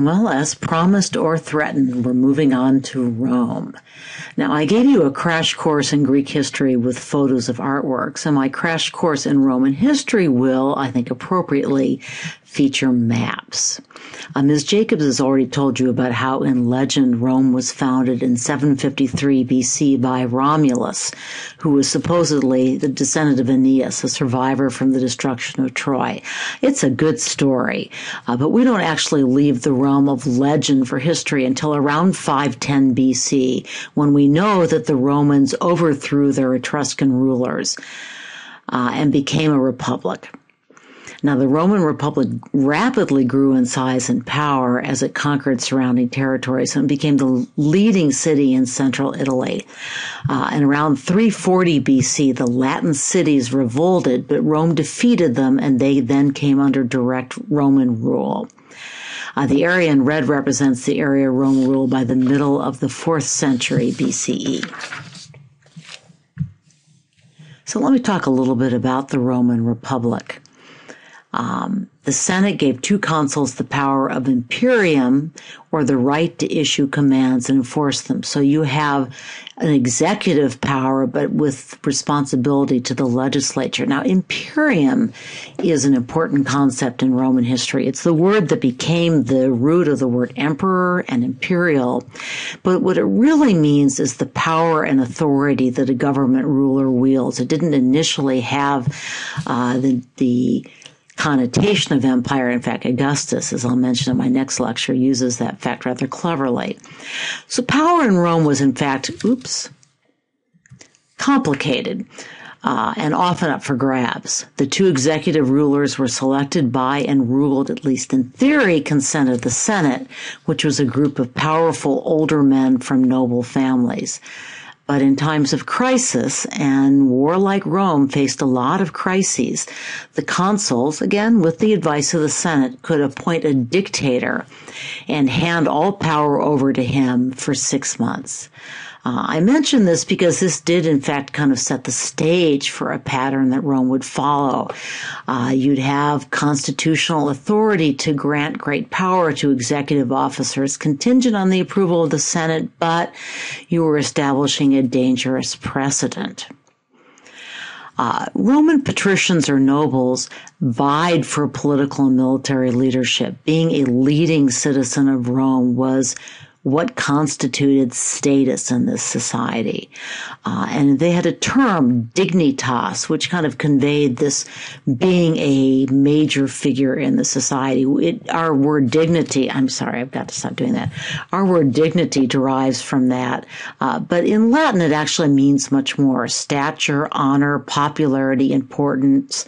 Well, as promised or threatened, we're moving on to Rome. Now, I gave you a crash course in Greek history with photos of artworks, and my crash course in Roman history will, I think appropriately, feature maps. Ms. Jacobs has already told you about how in legend Rome was founded in 753 BC by Romulus, who was supposedly the descendant of Aeneas, a survivor from the destruction of Troy. It's a good story, but we don't actually leave the realm of legend for history until around 510 BC, when we know that the Romans overthrew their Etruscan rulers and became a republic. Now, the Roman Republic rapidly grew in size and power as it conquered surrounding territories and became the leading city in central Italy. And around 340 BC, the Latin cities revolted, but Rome defeated them, and they then came under direct Roman rule. The area in red represents the area Rome ruled by the middle of the 4th century BCE. So let me talk a little bit about the Roman Republic. The Senate gave 2 consuls the power of imperium, or the right to issue commands and enforce them. So you have an executive power, but with responsibility to the legislature. Now, imperium is an important concept in Roman history. It's the word that became the root of the word emperor and imperial. But what it really means is the power and authority that a government ruler wields. It didn't initially have the connotation of empire. In fact, Augustus, as I'll mention in my next lecture, uses that fact rather cleverly. So power in Rome was, in fact, complicated and often up for grabs. The 2 executive rulers were selected by and ruled, at least in theory, consent of the Senate, which was a group of powerful older men from noble families. But in times of crisis, and warlike Rome faced a lot of crises, the consuls, again with the advice of the Senate, could appoint a dictator and hand all power over to him for 6 months. I mention this because this did, in fact, kind of set the stage for a pattern that Rome would follow. You'd have constitutional authority to grant great power to executive officers contingent on the approval of the Senate, but you were establishing a dangerous precedent. Roman patricians or nobles vied for political and military leadership. Being a leading citizen of Rome was what constituted status in this society. And they had a term, dignitas, which kind of conveyed this being a major figure in the society. Our word dignity, I'm sorry, I've got to stop doing that. Our word dignity derives from that. But in Latin, it actually means much more. Stature, honor, popularity, importance.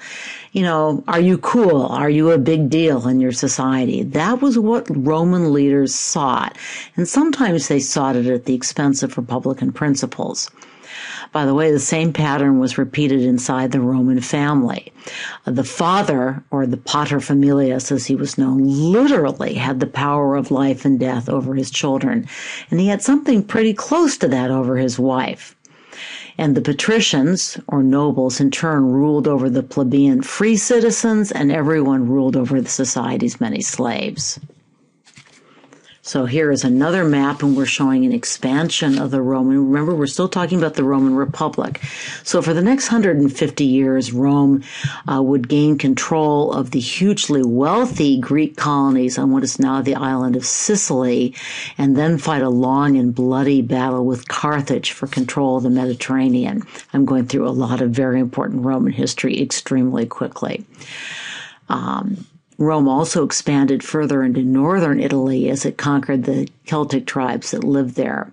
Are you cool? Are you a big deal in your society? That was what Roman leaders sought. And sometimes they sought it at the expense of republican principles. By the way, the same pattern was repeated inside the Roman family. The father, or the pater familias as he was known, literally had the power of life and death over his children. And he had something pretty close to that over his wife. And the patricians, or nobles, in turn ruled over the plebeian free citizens, and everyone ruled over the society's many slaves. So here is another map, and we're showing an expansion of the Roman. Remember, we're still talking about the Roman Republic. So for the next 150 years, Rome would gain control of the hugely wealthy Greek colonies on what is now the island of Sicily, and then fight a long and bloody battle with Carthage for control of the Mediterranean. I'm going through a lot of very important Roman history extremely quickly. Rome also expanded further into northern Italy as it conquered the Celtic tribes that lived there.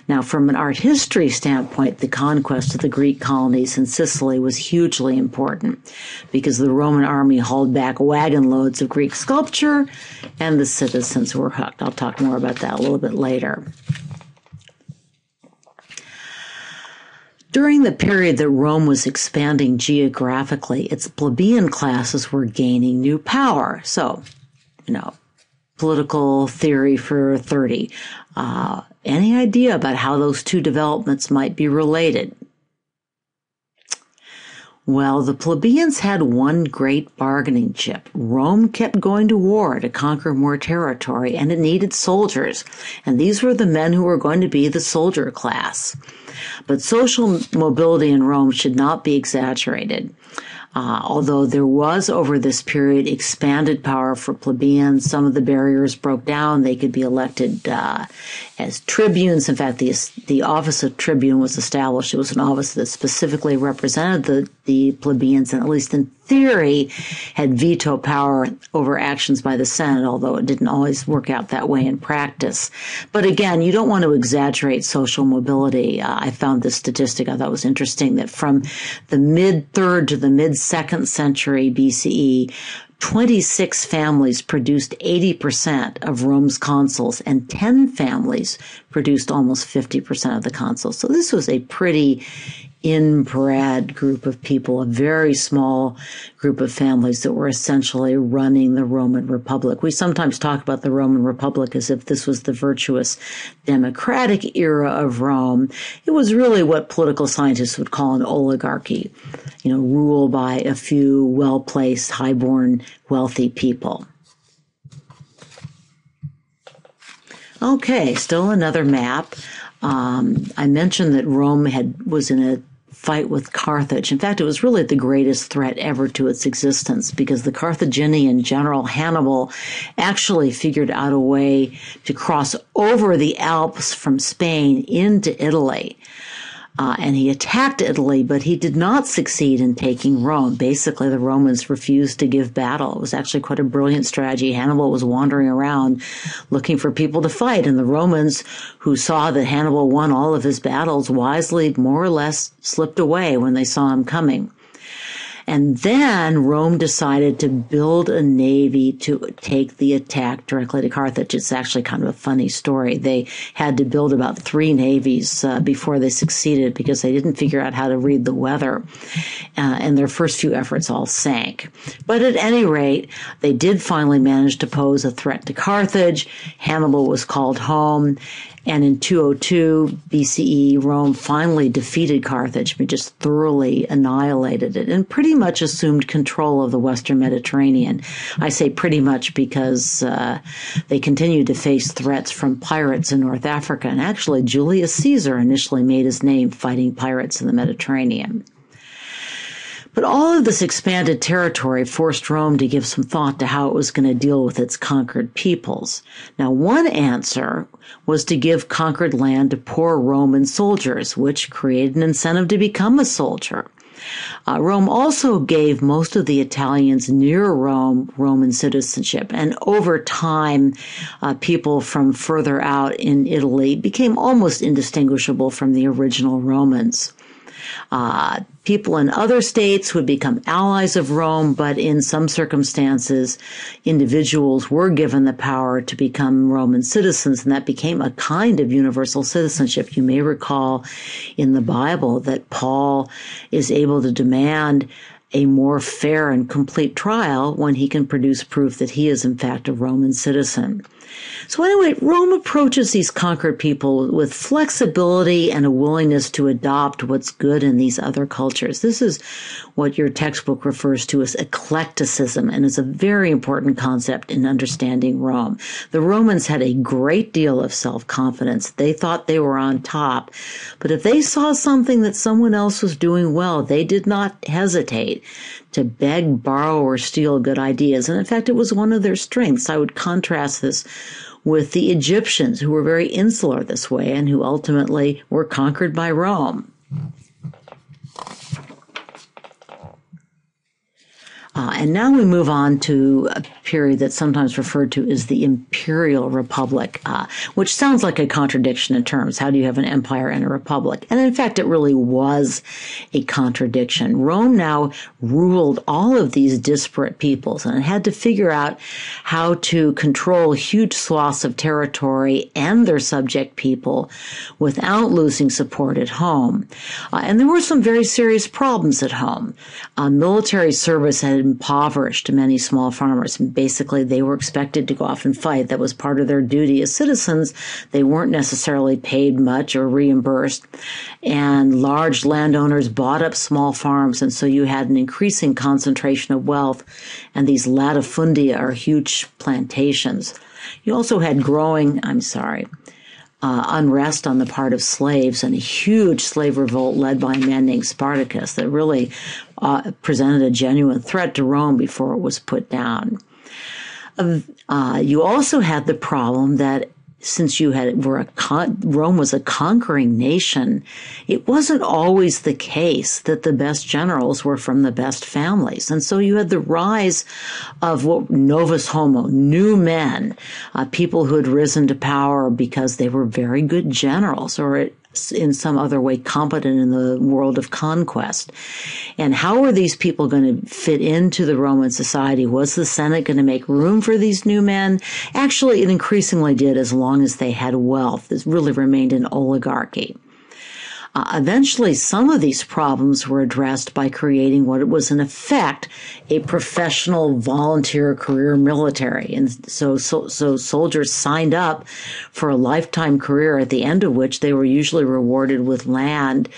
Now, from an art history standpoint, the conquest of the Greek colonies in Sicily was hugely important because the Roman army hauled back wagon loads of Greek sculpture and the citizens were hooked. I'll talk more about that a little bit later. During the period that Rome was expanding geographically, its plebeian classes were gaining new power. So, political theory for 30. Any idea about how those two developments might be related? Well, the plebeians had one great bargaining chip. Rome kept going to war to conquer more territory, and it needed soldiers. And these were the men who were going to be the soldier class. But social mobility in Rome should not be exaggerated. Although there was over this period expanded power for plebeians, some of the barriers broke down. They could be elected as tribunes. In fact, the office of tribune was established. It was an office that specifically represented the plebeians, and at least in theory had veto power over actions by the Senate, although it didn't always work out that way in practice. But again, you don't want to exaggerate social mobility. I found this statistic I thought was interesting, that from the mid-3rd to the mid-2nd century BCE, 26 families produced 80% of Rome's consuls, and 10 families produced almost 50% of the consuls. So this was a pretty inbred group of people, a very small group of families that were essentially running the Roman Republic. We sometimes talk about the Roman Republic as if this was the virtuous democratic era of Rome. It was really what political scientists would call an oligarchy, ruled by a few well-placed, high-born, wealthy people. Okay, still another map. I mentioned that Rome was in a fight with Carthage. In fact, it was really the greatest threat ever to its existence, because the Carthaginian general Hannibal actually figured out a way to cross over the Alps from Spain into Italy. And he attacked Italy, but he did not succeed in taking Rome. Basically, the Romans refused to give battle. It was actually quite a brilliant strategy. Hannibal was wandering around looking for people to fight, and the Romans, who saw that Hannibal won all of his battles, wisely more or less slipped away when they saw him coming. And then Rome decided to build a navy to take the attack directly to Carthage. It's actually kind of a funny story. They had to build about 3 navies before they succeeded, because they didn't figure out how to read the weather. And their first few efforts all sank. But at any rate, they did finally manage to pose a threat to Carthage. Hannibal was called home. And in 202 BCE, Rome finally defeated Carthage, but just thoroughly annihilated it and pretty much assumed control of the Western Mediterranean. I say pretty much because they continued to face threats from pirates in North Africa. And actually, Julius Caesar initially made his name fighting pirates in the Mediterranean. But all of this expanded territory forced Rome to give some thought to how it was going to deal with its conquered peoples. Now, one answer was to give conquered land to poor Roman soldiers, which created an incentive to become a soldier. Rome also gave most of the Italians near Rome Roman citizenship, and over time, people from further out in Italy became almost indistinguishable from the original Romans. People in other states would become allies of Rome, but in some circumstances, individuals were given the power to become Roman citizens, and that became a kind of universal citizenship. You may recall in the Bible that Paul is able to demand a more fair and complete trial when he can produce proof that he is in fact a Roman citizen. So anyway, Rome approaches these conquered people with flexibility and a willingness to adopt what's good in these other cultures. This is what your textbook refers to as eclecticism, and is a very important concept in understanding Rome. The Romans had a great deal of self-confidence. They thought they were on top, but if they saw something that someone else was doing well, they did not hesitate to beg, borrow, or steal good ideas. And in fact, it was one of their strengths. I would contrast this with the Egyptians, who were very insular this way and who ultimately were conquered by Rome. And now we move on to a period that's sometimes referred to as the Imperial Republic, which sounds like a contradiction in terms. How do you have an empire and a republic? And in fact, it really was a contradiction. Rome now ruled all of these disparate peoples, and it had to figure out how to control huge swaths of territory and their subject people without losing support at home. And there were some very serious problems at home. Military service had impoverished many small farmers. basically they were expected to go off and fight. That was part of their duty as citizens. They weren't necessarily paid much or reimbursed. And large landowners bought up small farms, and so you had an increasing concentration of wealth. And these latifundia are huge plantations. You also had unrest on the part of slaves and a huge slave revolt led by a man named Spartacus that really presented a genuine threat to Rome before it was put down. You also had the problem that since Rome was a conquering nation, it wasn't always the case that the best generals were from the best families. And so you had the rise of what novus homo, new men, people who had risen to power because they were very good generals or in some other way competent in the world of conquest. And how were these people going to fit into the Roman society? Was the Senate going to make room for these new men? Actually, it increasingly did as long as they had wealth. It really remained an oligarchy. Eventually, some of these problems were addressed by creating what was in effect a professional volunteer career military. And so soldiers signed up for a lifetime career, at the end of which they were usually rewarded with land.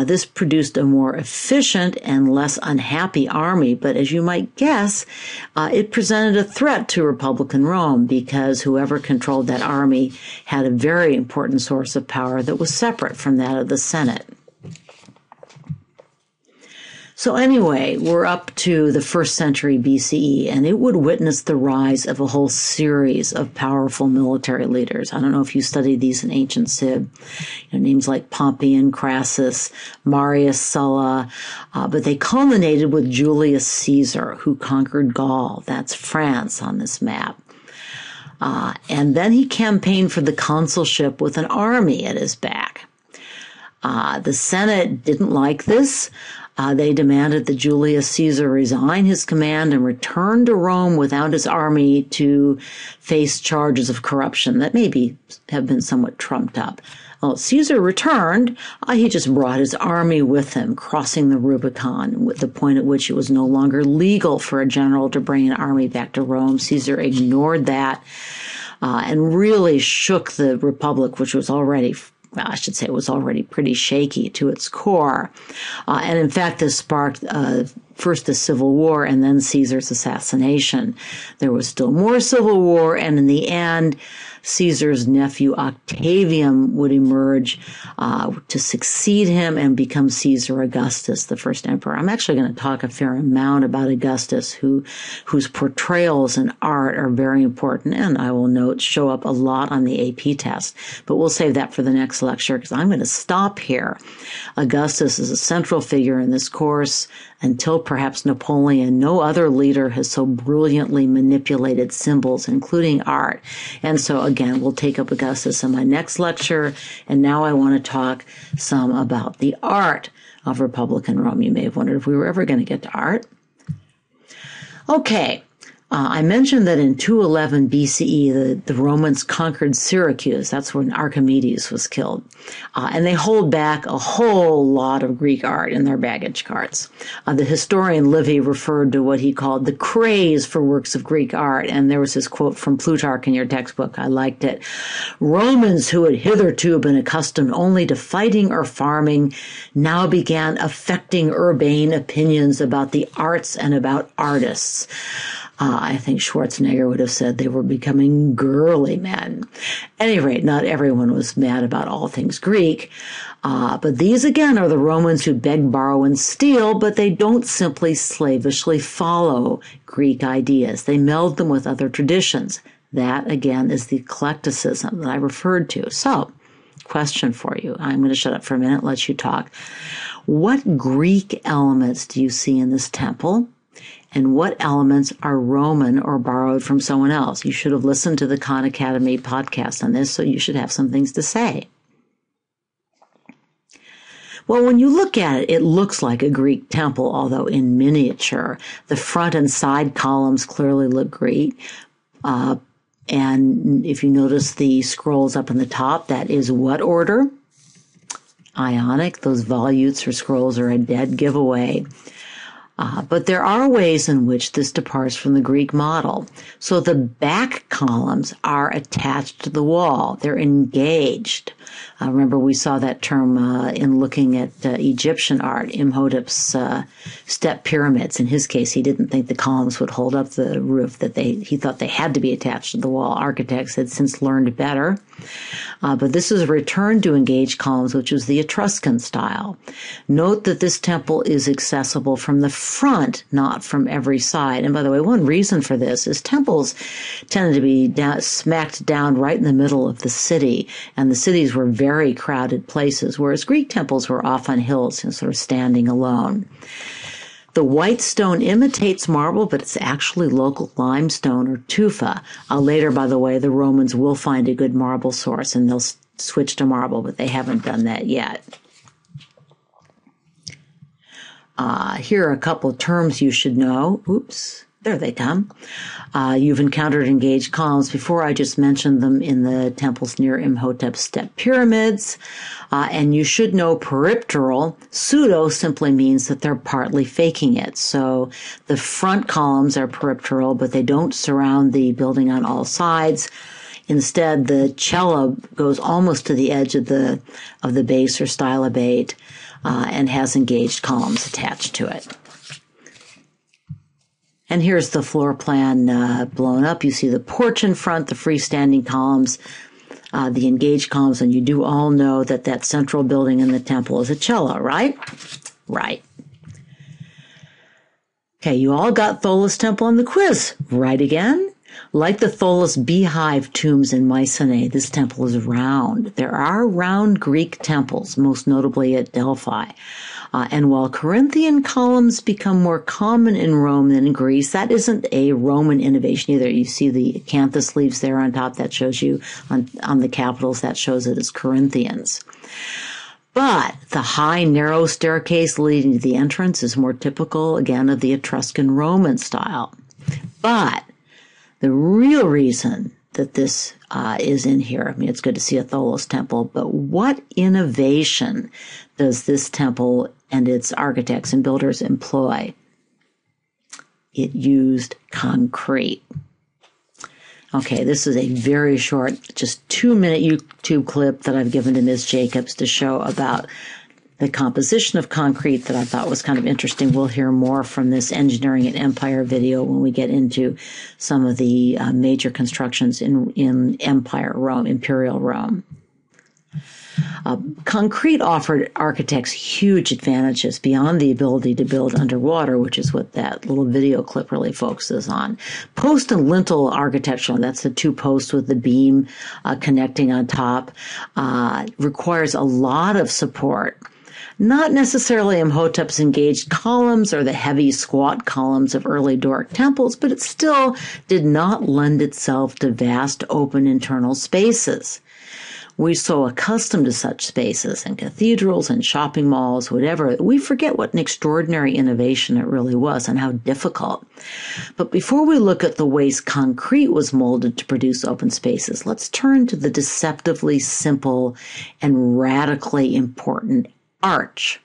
This produced a more efficient and less unhappy army, but as you might guess, it presented a threat to Republican Rome because whoever controlled that army had a very important source of power that was separate from that of the Senate. So anyway, we're up to the 1st century BCE, and it would witness the rise of a whole series of powerful military leaders. I don't know if you studied these in ancient Civ, names like Pompey, Crassus, Marius, Sulla, but they culminated with Julius Caesar, who conquered Gaul. That's France on this map. And then he campaigned for the consulship with an army at his back. The Senate didn't like this. They demanded that Julius Caesar resign his command and return to Rome without his army to face charges of corruption that maybe have been somewhat trumped up. Well, Caesar returned. He just brought his army with him, crossing the Rubicon, with the point at which it was no longer legal for a general to bring an army back to Rome. Caesar ignored that and really shook the Republic, which was already it was already pretty shaky to its core. And in fact, this sparked first the Civil War and then Caesar's assassination. There was still more civil war, and in the end, Caesar's nephew Octavian would emerge to succeed him and become Caesar Augustus, the first emperor. I'm actually going to talk a fair amount about Augustus, whose portrayals in art are very important, and I will note show up a lot on the AP test. But we'll save that for the next lecture because I'm going to stop here. Augustus is a central figure in this course. Until perhaps Napoleon, no other leader has so brilliantly manipulated symbols, including art. And so, again, we'll take up Augustus in my next lecture. And now I want to talk some about the art of Republican Rome. You may have wondered if we were ever going to get to art. Okay. I mentioned that in 211 BCE, the Romans conquered Syracuse. That's when Archimedes was killed. And they hold back a whole lot of Greek art in their baggage carts. The historian Livy referred to what he called the craze for works of Greek art. And there was this quote from Plutarch in your textbook. I liked it. Romans who had hitherto been accustomed only to fighting or farming now began affecting urbane opinions about the arts and about artists. I think Schwarzenegger would have said they were becoming girly men. At any rate, not everyone was mad about all things Greek. But these, again, are the Romans who beg, borrow, and steal, but they don't simply slavishly follow Greek ideas. They meld them with other traditions. That, again, is the eclecticism that I referred to. So, question for you. I'm going to shut up for a minute, let you talk. What Greek elements do you see in this temple? And what elements are Roman or borrowed from someone else? You should have listened to the Khan Academy podcast on this, so you should have some things to say. Well, when you look at it, it looks like a Greek temple, although in miniature. The front and side columns clearly look Greek. And if you notice the scrolls up in the top, that is what order? Ionic. Those volutes or scrolls are a dead giveaway. But there are ways in which this departs from the Greek model. So the back columns are attached to the wall. They're engaged. Remember, we saw that term in looking at Egyptian art, Imhotep's step pyramids. In his case, he didn't think the columns would hold up the roof, he thought they had to be attached to the wall. Architects had since learned better. But this is a return to engaged columns, which was the Etruscan style. Note that this temple is accessible from the front, not from every side. And by the way, one reason for this is temples tended to be smacked down right in the middle of the city, and the cities were very crowded places, whereas Greek temples were off on hills and sort of standing alone. The white stone imitates marble, but it's actually local limestone or tufa. Later, by the way, the Romans will find a good marble source and they'll switch to marble, but they haven't done that yet. Here are a couple of terms you should know. Oops, there they come. You've encountered engaged columns before. I just mentioned them in the temples near Imhotep's step pyramids. And you should know peripteral. Pseudo simply means that they're partly faking it. So the front columns are peripteral, but they don't surround the building on all sides. Instead, the cella goes almost to the edge of the base or stylobate, and has engaged columns attached to it. And here's the floor plan blown up. You see the porch in front, the freestanding columns, the engaged columns, and you do all know that that central building in the temple is a cella, right? Right. Okay, you all got Tholos Temple on the quiz. Right again? Like the Tholos beehive tombs in Mycenae, this temple is round. There are round Greek temples, most notably at Delphi. And while Corinthian columns become more common in Rome than in Greece, that isn't a Roman innovation either. You see the acanthus leaves there on top. That shows you on the capitals, that shows it as Corinthians. But the high, narrow staircase leading to the entrance is more typical, again, of the Etruscan Roman style. But the real reason that this is in here, I mean, it's good to see a Tholos temple, but what innovation does this temple and its architects and builders employ? It used concrete. Okay, this is a very short, just 2-minute YouTube clip that I've given to Ms. Jacobs to show about the composition of concrete that I thought was kind of interesting. We'll hear more from this Engineering and Empire video when we get into some of the major constructions in Empire Rome, Imperial Rome. Concrete offered architects huge advantages beyond the ability to build underwater, which is what that little video clip really focuses on. Post and lintel architecture, that's the two posts with the beam connecting on top, requires a lot of support. Not necessarily Imhotep's engaged columns or the heavy squat columns of early Doric temples, but it still did not lend itself to vast open internal spaces. We're so accustomed to such spaces in cathedrals and shopping malls, whatever, we forget what an extraordinary innovation it really was and how difficult. But before we look at the ways concrete was molded to produce open spaces, let's turn to the deceptively simple and radically important arch.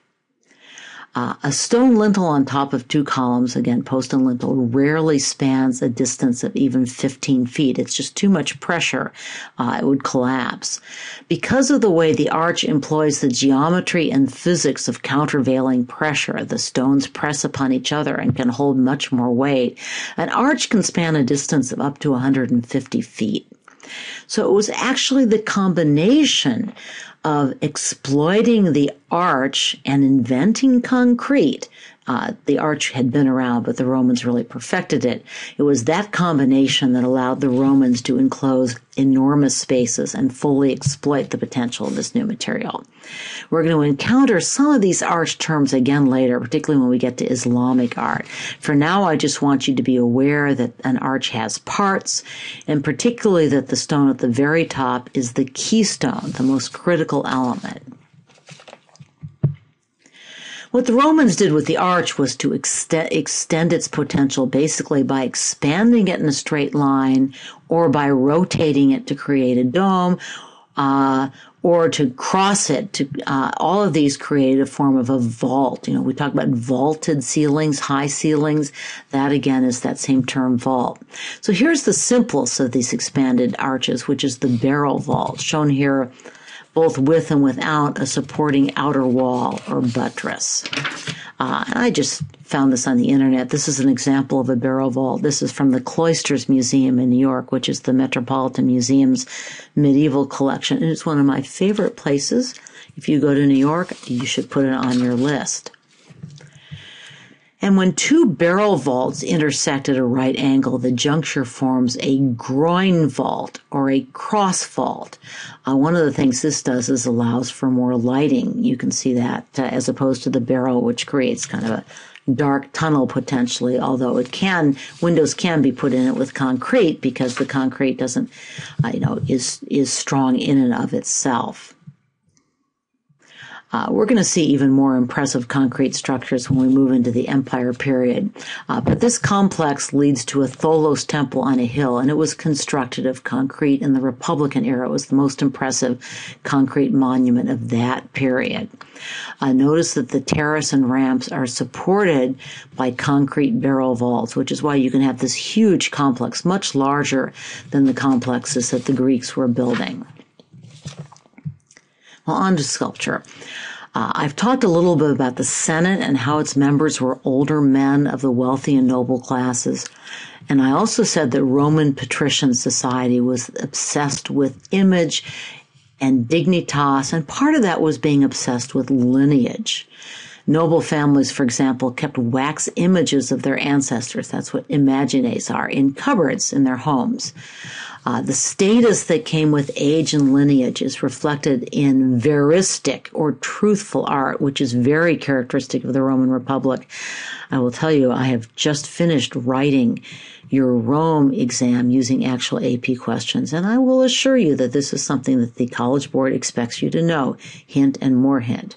A stone lintel on top of two columns, again, post and lintel, rarely spans a distance of even 15 feet. It's just too much pressure. It would collapse. Because of the way the arch employs the geometry and physics of countervailing pressure, the stones press upon each other and can hold much more weight. An arch can span a distance of up to 150 feet. So it was actually the combination of exploiting the arch and inventing concrete. The arch had been around, but the Romans really perfected it. It was that combination that allowed the Romans to enclose enormous spaces and fully exploit the potential of this new material. We're going to encounter some of these arch terms again later, particularly when we get to Islamic art. For now, I just want you to be aware that an arch has parts, and particularly that the stone at the very top is the keystone, the most critical element. What the Romans did with the arch was to extend its potential basically by expanding it in a straight line or by rotating it to create a dome or to cross it. All of these create a form of a vault. You know, we talk about vaulted ceilings, high ceilings. That again is that same term, vault. So here's the simplest of these expanded arches, which is the barrel vault, shown here both with and without a supporting outer wall or buttress. I just found this on the internet. This is an example of a barrel vault. This is from the Cloisters Museum in New York, which is the Metropolitan Museum's medieval collection. And it's one of my favorite places. If you go to New York, you should put it on your list. And when two barrel vaults intersect at a right angle, the juncture forms a groin vault or a cross vault. One of the things this does is allows for more lighting. You can see that as opposed to the barrel, which creates kind of a dark tunnel potentially, although windows can be put in it with concrete because the concrete doesn't, is strong in and of itself. We're going to see even more impressive concrete structures when we move into the Empire period. But this complex leads to a Tholos temple on a hill, and it was constructed of concrete in the Republican era. It was the most impressive concrete monument of that period. Notice that the terrace and ramps are supported by concrete barrel vaults, which is why you can have this huge complex, much larger than the complexes that the Greeks were building. Well, on to sculpture. I've talked a little bit about the Senate and how its members were older men of the wealthy and noble classes. And I also said that Roman patrician society was obsessed with image and dignitas, and part of that was being obsessed with lineage. Noble families, for example, kept wax images of their ancestors. That's what imagines are, in cupboards in their homes. The status that came with age and lineage is reflected in veristic or truthful art, which is very characteristic of the Roman Republic. I will tell you, I have just finished writing your Rome exam using actual AP questions, and I will assure you that this is something that the College Board expects you to know. Hint and more hint.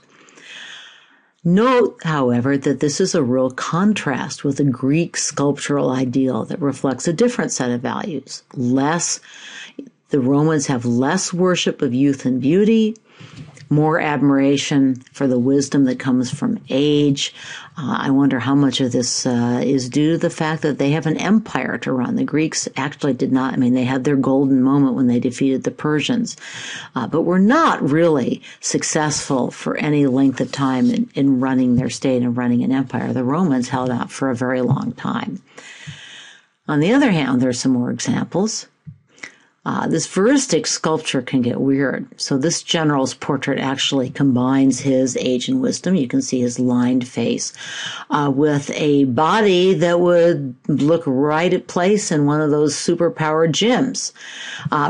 Note, however, that this is a real contrast with a Greek sculptural ideal that reflects a different set of values. The Romans have less worship of youth and beauty, more admiration for the wisdom that comes from age. I wonder how much of this is due to the fact that they have an empire to run. The Greeks actually did not. They had their golden moment when they defeated the Persians, but were not really successful for any length of time in running their state and running an empire. The Romans held out for a very long time. On the other hand, there are some more examples. This veristic sculpture can get weird. So this general's portrait actually combines his age and wisdom. You can see his lined face with a body that would look right at place in one of those superpowered gyms.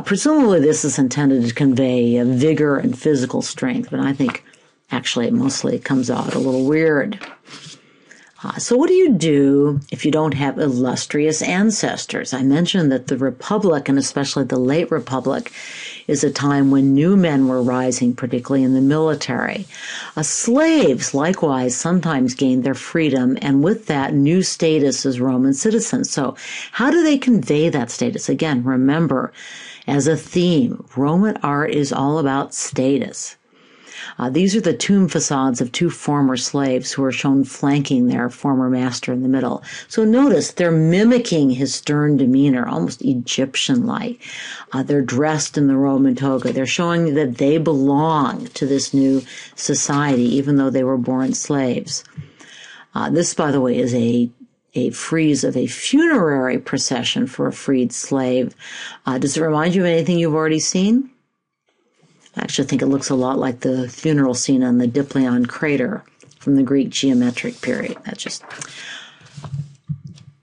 Presumably this is intended to convey vigor and physical strength, but I think actually it mostly comes out a little weird. So what do you do if you don't have illustrious ancestors? I mentioned that the Republic, and especially the late Republic, is a time when new men were rising, particularly in the military. Slaves, likewise, sometimes gained their freedom, and with that, new status as Roman citizens. So how do they convey that status? Again, remember, as a theme, Roman art is all about status. These are the tomb facades of two former slaves who are shown flanking their former master in the middle. So notice they're mimicking his stern demeanor, almost Egyptian-like. They're dressed in the Roman toga. They're showing that they belong to this new society, even though they were born slaves. This, by the way, is a frieze of a funerary procession for a freed slave. Does it remind you of anything you've already seen? I actually think it looks a lot like the funeral scene on the Diplon crater from the Greek geometric period.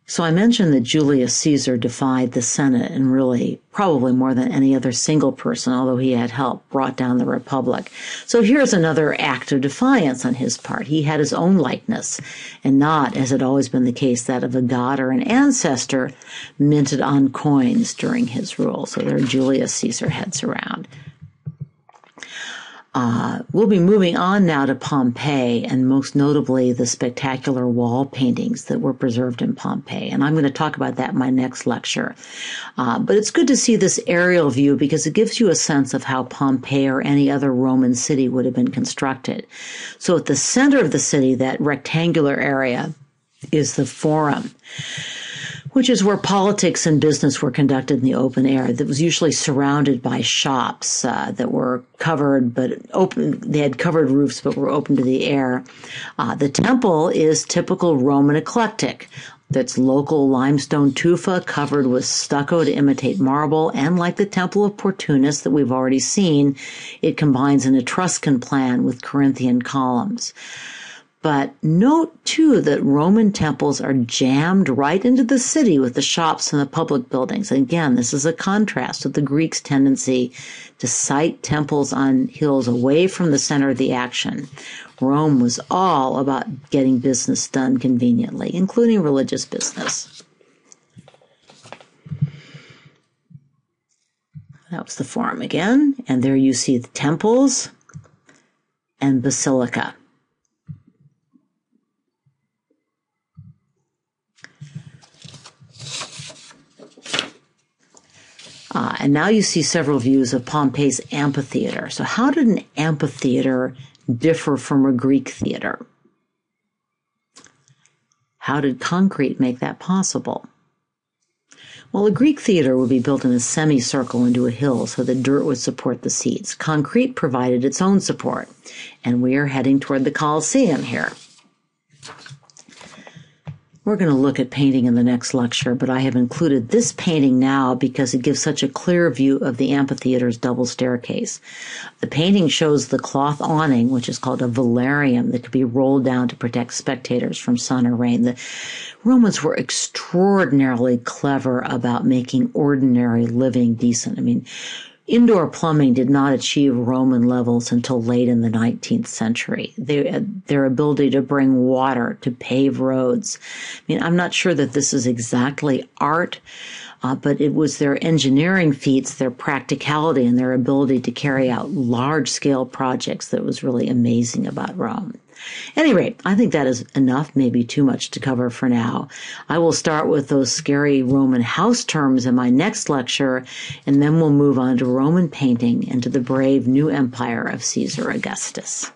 So I mentioned that Julius Caesar defied the Senate and really, probably more than any other single person, although he had help, brought down the Republic. So here's another act of defiance on his part. He had his own likeness, and not, as had always been the case, that of a god or an ancestor minted on coins during his rule. So there Julius Caesar heads around. We'll be moving on now to Pompeii, and most notably the spectacular wall paintings that were preserved in Pompeii. And I'm going to talk about that in my next lecture. But it's good to see this aerial view because it gives you a sense of how Pompeii or any other Roman city would have been constructed. So at the center of the city, that rectangular area, is the Forum, which is where politics and business were conducted in the open air. That was usually surrounded by shops that were covered, but open. They had covered roofs, but were open to the air. The temple is typical Roman eclectic. That's local limestone tufa covered with stucco to imitate marble, and like the Temple of Portunus that we've already seen, it combines an Etruscan plan with Corinthian columns. But note, too, that Roman temples are jammed right into the city with the shops and the public buildings. And again, this is a contrast with the Greeks' tendency to site temples on hills away from the center of the action. Rome was all about getting business done conveniently, including religious business. That was the Forum again. And there you see the temples and basilica. And now you see several views of Pompeii's amphitheater. So how did an amphitheater differ from a Greek theater? How did concrete make that possible? Well, a Greek theater would be built in a semicircle into a hill so the dirt would support the seats. Concrete provided its own support. And we are heading toward the Colosseum here. We're going to look at painting in the next lecture, but I have included this painting now because it gives such a clear view of the amphitheater's double staircase. The painting shows the cloth awning, which is called a velarium, that could be rolled down to protect spectators from sun or rain. The Romans were extraordinarily clever about making ordinary living decent. I mean, indoor plumbing did not achieve Roman levels until late in the 19th century. Their ability to bring water, to pave roads. I mean, I'm not sure that this is exactly art, but it was their engineering feats, their practicality, and their ability to carry out large-scale projects that was really amazing about Rome. At any rate, I think that is enough, maybe too much to cover for now. I will start with those scary Roman house terms in my next lecture, and then we'll move on to Roman painting and to the brave new empire of Caesar Augustus.